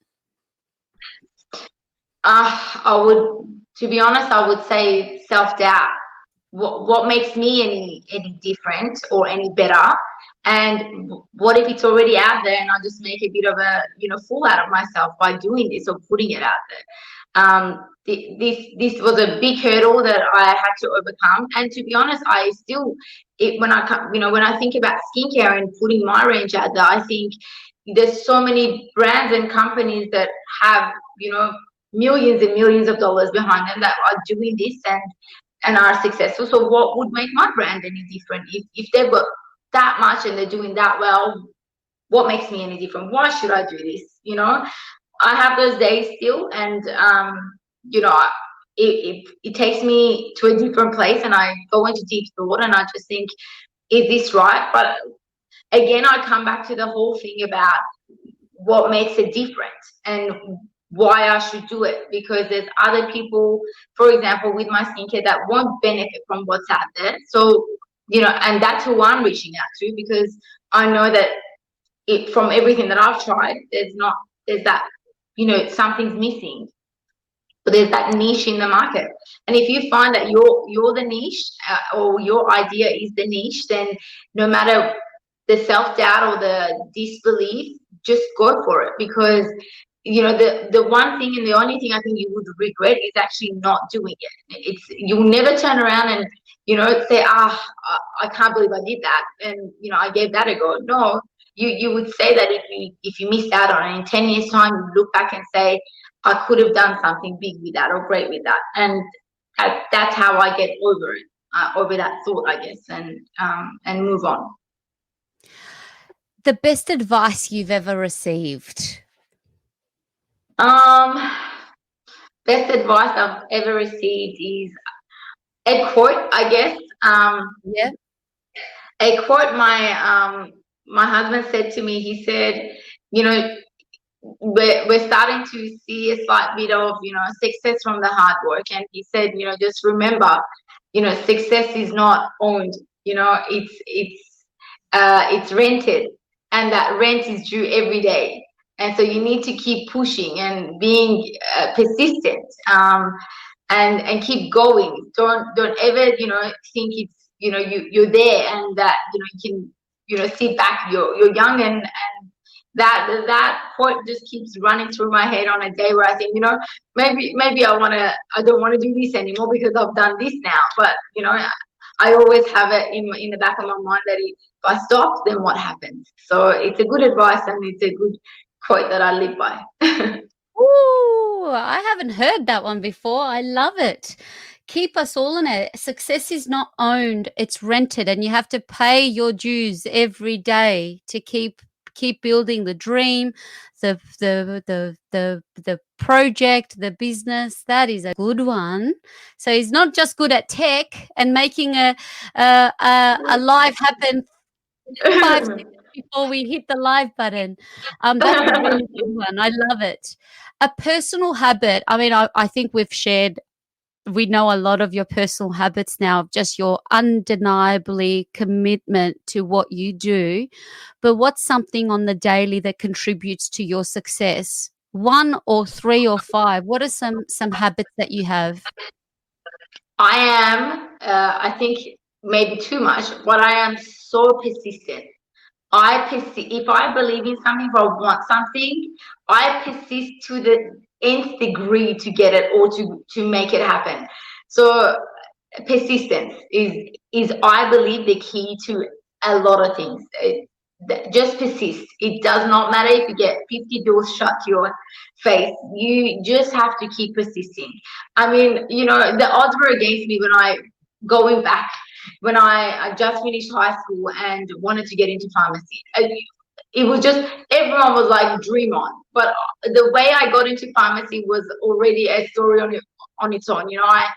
To be honest, I would say self-doubt. What makes me any different or any better? And what if it's already out there and I just make a bit of a fool out of myself by doing this or putting it out there? This was a big hurdle that I had to overcome. And to be honest, when I think about skincare and putting my range out there, I think there's so many brands and companies that have millions and millions of dollars behind them that are doing this and are successful. So what would make my brand any different? If they've got that much and they're doing that well, what makes me any different? Why should I do this? I have those days still, and it takes me to a different place, and I go into deep thought, and I just think, is this right? But again, I come back to the whole thing about what makes it different and why I should do it, because there's other people, for example, with my skincare, that won't benefit from what's out there. So, and that's who I'm reaching out to, because I know that from everything that I've tried, there's that, something's missing. But there's that niche in the market. And if you find that you're the niche, or your idea is the niche, then no matter the self-doubt or the disbelief, just go for it, because the one thing and the only thing I think you would regret is actually not doing it. You'll never turn around and say, I can't believe I did that, and I gave that a go. No, you would say that if you missed out on it, in 10 years time, you look back and say, I could have done something big with that or great with that. And that's how I get over it, over that thought, I guess, and move on. The best advice you've ever received? Best advice I've ever received is a quote, I guess. Yeah. A quote my husband said to me. He said, we're starting to see a slight bit of success from the hard work, and he said, just remember, success is not owned. It's rented, and that rent is due every day. And so you need to keep pushing and being persistent, and keep going. Don't ever think it's you're there and that you can sit back. You're young and that quote just keeps running through my head on a day where I think, maybe I don't want to do this anymore because I've done this now. But I always have it in the back of my mind that if I stop, then what happens? So it's a good advice and it's a good quote that I live by. Ooh, I haven't heard that one before. I love it. Keep us all in it. Success is not owned, it's rented, and you have to pay your dues every day to keep building the dream, the project, the business. That is a good one. So he's not just good at tech and making a live happen 5 seconds before we hit the live button. That's a really good one. I love it. A personal habit. I mean, I think we know a lot of your personal habits now, just your undeniably commitment to what you do. But what's something on the daily that contributes to your success? 1 or 3 or 5? What are some habits that you have? I am, I think maybe too much, but I am so persistent. If I believe in something, if I want something, I persist to the nth degree to get it or to make it happen. So persistence is I believe the key to a lot of things. Just persist. It does not matter if you get 50 doors shut to your face. You just have to keep persisting. I mean, the odds were against me going back when I just finished high school and wanted to get into pharmacy. It was just, everyone was like, dream on. But the way I got into pharmacy was already a story on its own. I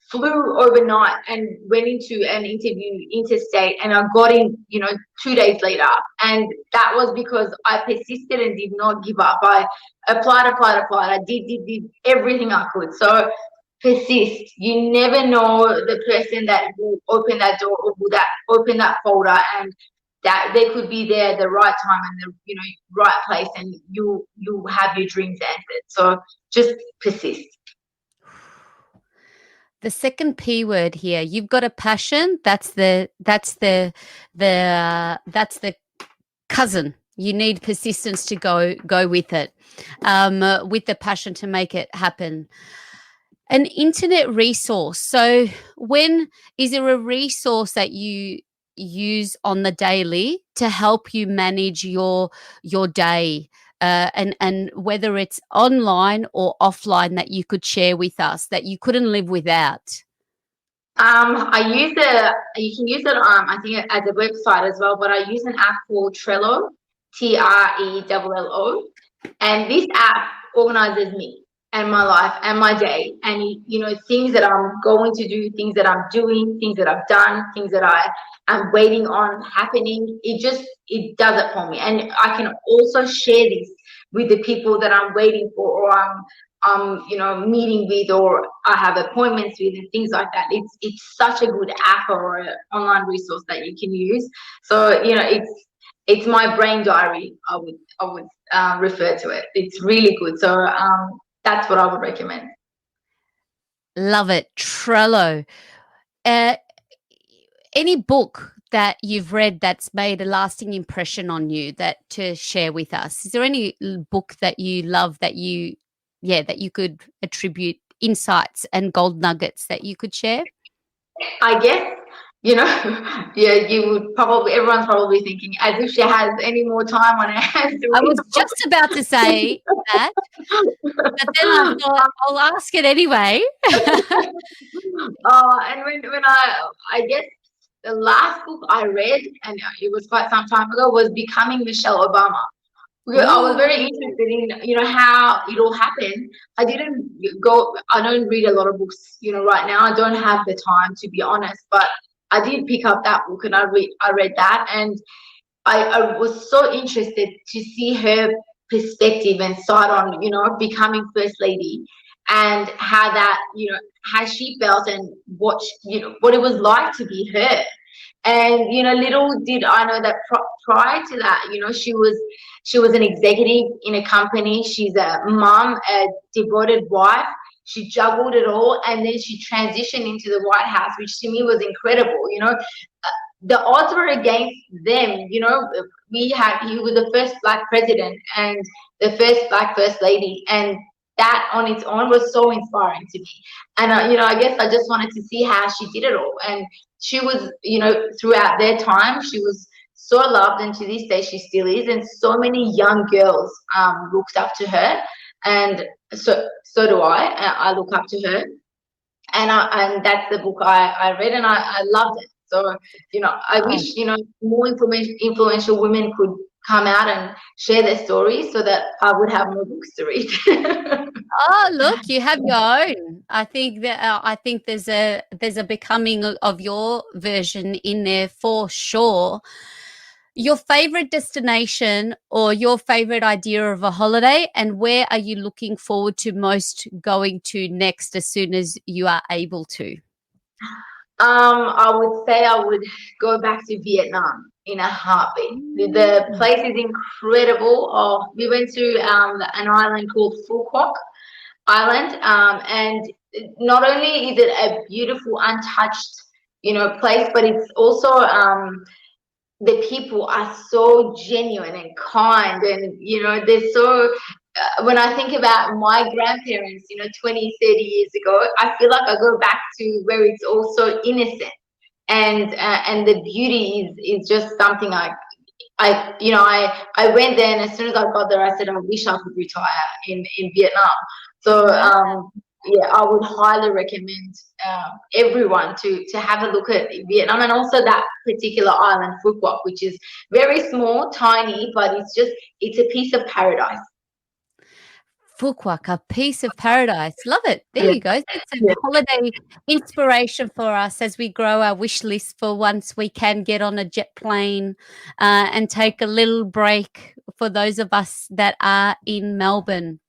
flew overnight and went into an interview interstate, and I got in 2 days later, and that was because I persisted and did not give up. I applied. I did everything I could. So persist. You never know the person that will open that door or will that open that folder, and that they could be there at the right time and the right place, and you have your dreams answered. So just persist. The second P word here, you've got a passion. That's the cousin. You need persistence to go with it, with the passion to make it happen. An internet resource. So is there a resource that you use on the daily to help you manage your day? And whether it's online or offline that you could share with us that you couldn't live without. You can use it I think at the website as well, but I use an app called Trello, Trello, and this app organizes me and my life and my day, and things that I'm going to do, things that I'm doing, things that I've done, things that I am waiting on happening. It does it for me, and I can also share this with the people that I'm waiting for, or I'm meeting with, or I have appointments with, and things like that. It's such a good app or an online resource that you can use. So it's my brain diary. I would refer to it. It's really good. So that's what I would recommend. Love it. Trello. Any book that you've read that's made a lasting impression on you that to share with us? Is there any book that you love that you could attribute insights and gold nuggets that you could share? I guess, everyone's probably thinking as if she has any more time on her hands. I was just about to say that, but then I thought I'll ask it anyway. And when I guess the last book I read, and it was quite some time ago, was Becoming Michelle Obama. I was very interested in, how it all happened. I don't read a lot of books, right now. I don't have the time, to be honest, but I did pick up that book and I read that, and I was so interested to see her perspective and side on, becoming First Lady, and how that, how she felt and what it was like to be her. And little did I know that prior to that, she was an executive in a company. She's a mom, a devoted wife. She juggled it all, and then she transitioned into the White House, which to me was incredible. the odds were against them. You know, he was the first black president and the first black first lady, and that on its own was so inspiring to me. And I guess I just wanted to see how she did it all. And she was, throughout their time, she was so loved, and to this day she still is. And so many young girls looked up to her, and so do I. I look up to her, and that's the book I read, and I loved it. So I Oh. wish more influential women could come out and share their stories so that I would have more books to read. Oh, look, you have your own. I think there's a becoming of your version in there for sure. Your favorite destination or your favorite idea of a holiday, and where are you looking forward to most going to next as soon as you are able to? I would say I would go back to Vietnam in a heartbeat. The Mm. place is incredible. Oh, we went to an island called Phu Quoc Island, and not only is it a beautiful, untouched, place, but it's also the people are so genuine and kind, and they're so. When I think about my grandparents, 20, 30 years ago, I feel like I go back to where it's all so innocent, and the beauty is just something I went there, and as soon as I got there, I said I wish I could retire in Vietnam. So Wow. yeah, I would highly recommend everyone to have a look at Vietnam, and also that particular island, Phu Quoc, which is very small, tiny, but it's a piece of paradise. Fuquak, a piece of paradise. Love it. There Yeah, you go. It's a yeah. holiday inspiration for us as we grow our wish list for once we can get on a jet plane and take a little break for those of us that are in Melbourne.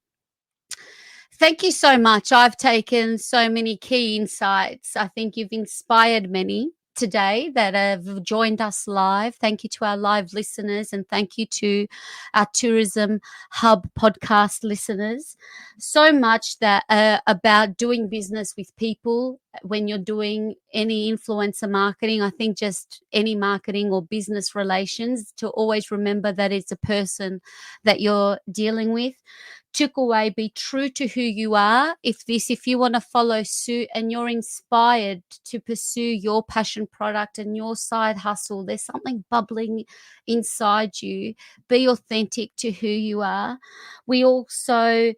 Thank you so much. I've taken so many key insights. I think you've inspired many today that have joined us live. Thank you to our live listeners, and thank you to our Tourism Hub podcast listeners. So much that about doing business with people when you're doing any influencer marketing. I think just any marketing or business relations, to always remember that it's a person that you're dealing with. Took away, be true to who you are. If you want to follow suit and you're inspired to pursue your passion product and your side hustle, there's something bubbling inside you. Be authentic to who you are. We also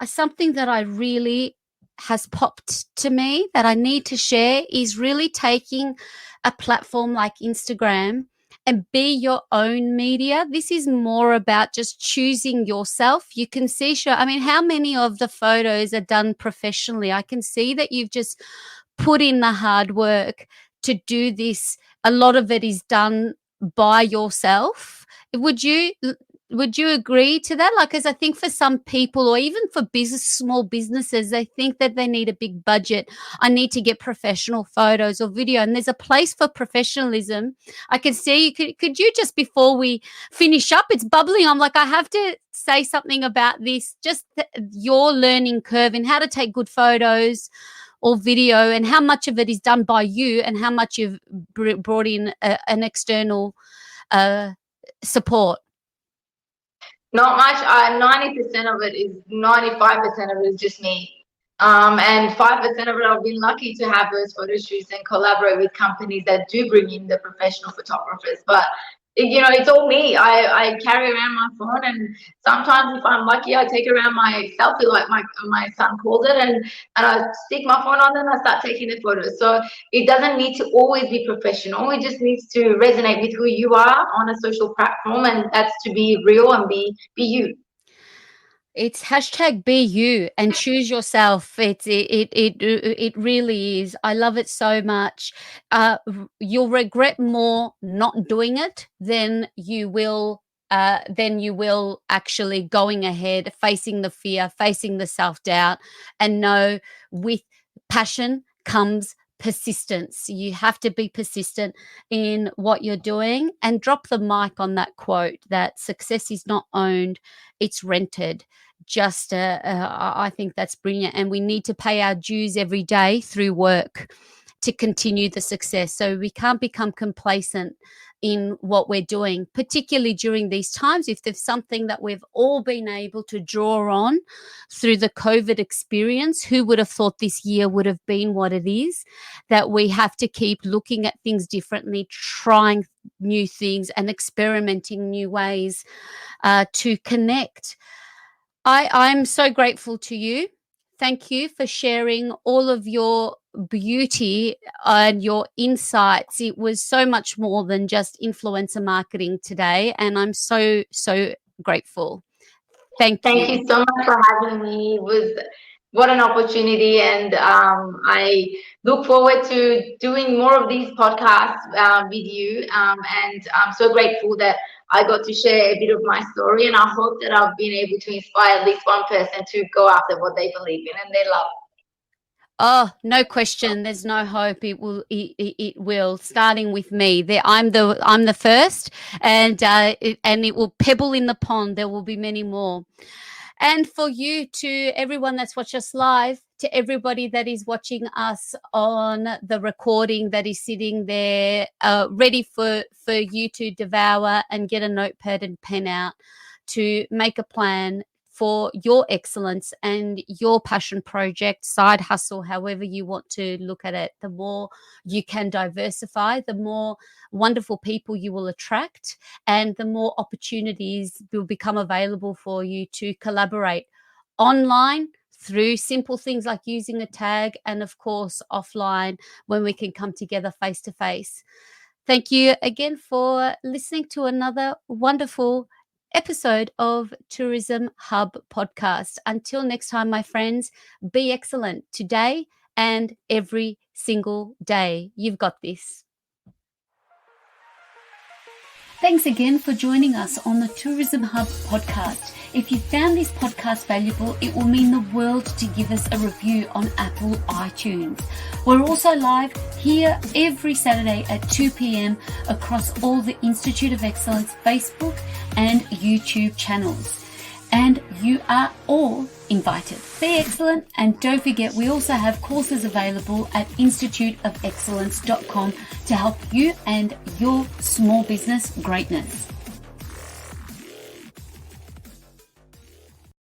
something that I really has popped to me that I need to share is really taking a platform like Instagram and be your own media. This is more about just choosing yourself. You can see, sure, I mean, how many of the photos are done professionally? I can see that you've just put in the hard work to do this. A lot of it is done by yourself. Would you agree to that? Like, as I think for some people, or even for small businesses, they think that they need a big budget. I need to get professional photos or video, and there's a place for professionalism. I can see you. Could you just, before we finish up, it's bubbling. I'm like, I have to say something about this. Just your learning curve and how to take good photos or video, and how much of it is done by you, and how much you've brought in an external support. Not much. 90% of it is 95% of it is just me. And 5% of it, I've been lucky to have those photo shoots and collaborate with companies that do bring in the professional photographers. But it's all me. I carry around my phone, and sometimes if I'm lucky, I take around my selfie, like my son calls it, and I stick my phone on and I start taking the photos. So it doesn't need to always be professional. It just needs to resonate with who you are on a social platform, and that's to be real and be you. It's hashtag be you and choose yourself. It really is. I love it so much. You'll regret more not doing it than you will actually going ahead, facing the fear, facing the self-doubt, and know with passion comes persistence. You have to be persistent in what you're doing, and drop the mic on that quote that success is not owned, it's rented. Just I think that's brilliant, and we need to pay our dues every day through work. to continue the success. So we can't become complacent in what we're doing, particularly during these times. If there's something that we've all been able to draw on through the COVID experience, who would have thought this year would have been what it is? That we have to keep looking at things differently, trying new things and experimenting new ways to connect. I'm so grateful to you. Thank you for sharing all of your beauty and your insights. It was so much more than just influencer marketing today, and I'm so grateful. Thank Thank you. you so much for having me. It was what an opportunity, and I look forward to doing more of these podcasts with you. And I'm so grateful that I got to share a bit of my story, and I hope that I've been able to inspire at least one person to go after what they believe in and they love. Oh, no question. There's no hope. It will. It will. Starting with me. I'm the first, and it will pebble in the pond. There will be many more. And for you, to everyone that's watched us live, to everybody that is watching us on the recording, that is sitting there ready for you to devour and get a notepad and pen out to make a plan for your excellence and your passion project, side hustle, however you want to look at it. The more you can diversify, the more wonderful people you will attract, and the more opportunities will become available for you to collaborate online through simple things like using a tag, and of course offline when we can come together face to face. Thank you again for listening to another wonderful episode of Tourism Hub podcast. Until next time, my friends, be excellent today and every single day. You've got this. Thanks again for joining us on the Tourism Hub podcast. If you found this podcast valuable, it will mean the world to give us a review on Apple iTunes. We're also live here every Saturday at 2 p.m. across all the Institute of Excellence Facebook and YouTube channels. And you are all invited. Be excellent, and don't forget, we also have courses available at instituteofexcellence.com to help you and your small business greatness.